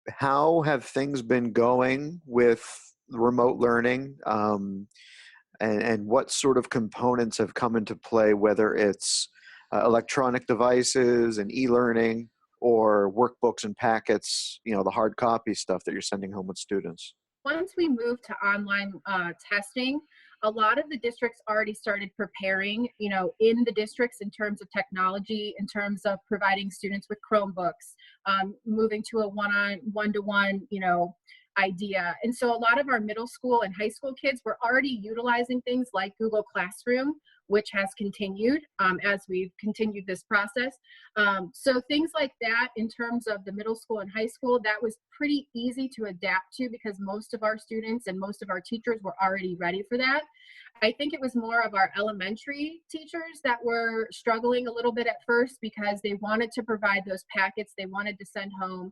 how have things been going with remote learning? And what sort of components have come into play, whether it's electronic devices and e-learning or workbooks and packets, the hard copy stuff that you're sending home with students? Once we moved to online testing, a lot of the districts already started preparing, in the districts in terms of technology, in terms of providing students with Chromebooks, moving to a one-to-one, idea. And so a lot of our middle school and high school kids were already utilizing things like Google Classroom, which has continued as we've continued this process. So things like that in terms of the middle school and high school, that was pretty easy to adapt to because most of our students and most of our teachers were already ready for that. I think it was more of our elementary teachers that were struggling a little bit at first because they wanted to provide those packets. They wanted to send home,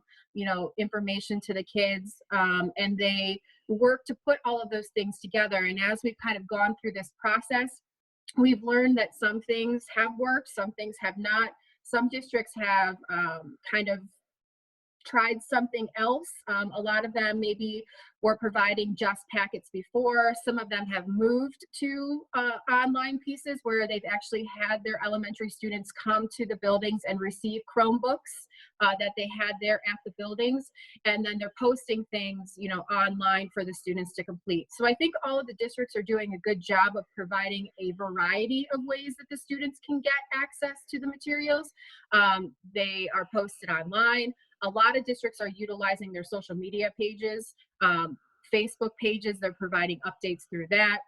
information to the kids, and they worked to put all of those things together. And as we've kind of gone through this process, we've learned that some things have worked, some things have not. Some districts have kind of tried something else. A lot of them maybe were providing just packets before. Some of them have moved to online pieces where they've actually had their elementary students come to the buildings and receive Chromebooks that they had there at the buildings. And then they're posting things, online for the students to complete. So I think all of the districts are doing a good job of providing a variety of ways that the students can get access to the materials. They are posted online. A lot of districts are utilizing their social media pages, Facebook pages. They're providing updates through that.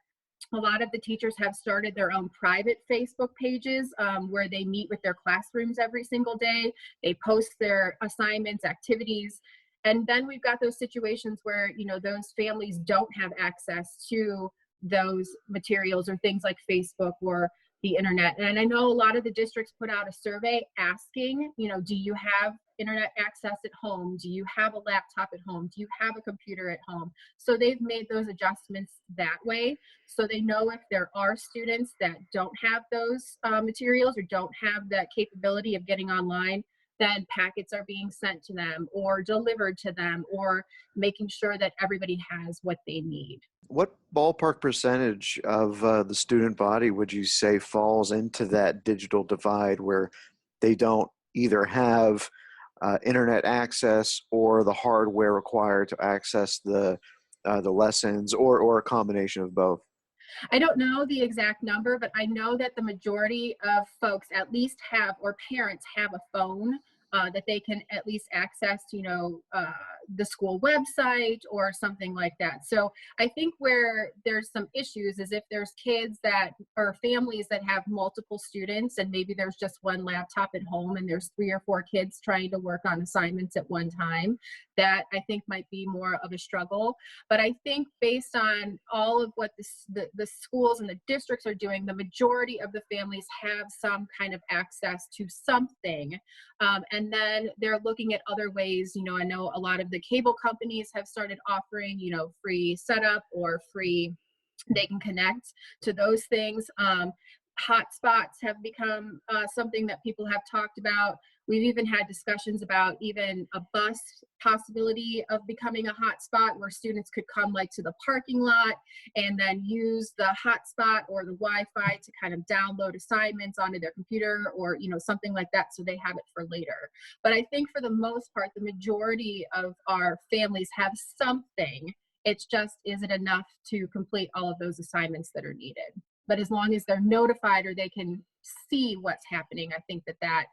A lot of the teachers have started their own private Facebook pages where they meet with their classrooms every single day. They post their assignments, activities. And then we've got those situations where, those families don't have access to those materials or things like Facebook or the internet. And I know a lot of the districts put out a survey asking, do you have internet access at home? Do you have a laptop at home? Do you have a computer at home? So they've made those adjustments that way. So they know if there are students that don't have those materials or don't have that capability of getting online, then packets are being sent to them or delivered to them, or making sure that everybody has what they need. What ballpark percentage of the student body would you say falls into that digital divide where they don't either have internet access or the hardware required to access the lessons, or a combination of both? I don't know the exact number, but I know that the majority of folks at least have, or parents have, a phone that they can at least access, the school website or something like that. So I think where there's some issues is if there's kids that, or families that have multiple students and maybe there's just one laptop at home and there's 3 or 4 kids trying to work on assignments at one time, that I think might be more of a struggle. But I think based on all of what the schools and the districts are doing, the majority of the families have some kind of access to something. And then they're looking at other ways. I know a lot of the cable companies have started offering, free setup or free, they can connect to those things. Hotspots have become something that people have talked about. We've even had discussions about even a bus possibility of becoming a hotspot where students could come to the parking lot and then use the hotspot or the Wi-Fi to kind of download assignments onto their computer or, something like that, so they have it for later. But I think for the most part, the majority of our families have something. It's just, is it enough to complete all of those assignments that are needed? But as long as they're notified or they can see what's happening, I think that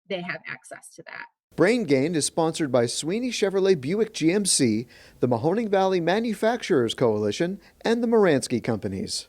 they have access to that. Brain Gained is sponsored by Sweeney Chevrolet Buick GMC, the Mahoning Valley Manufacturers Coalition, and the Moransky Companies.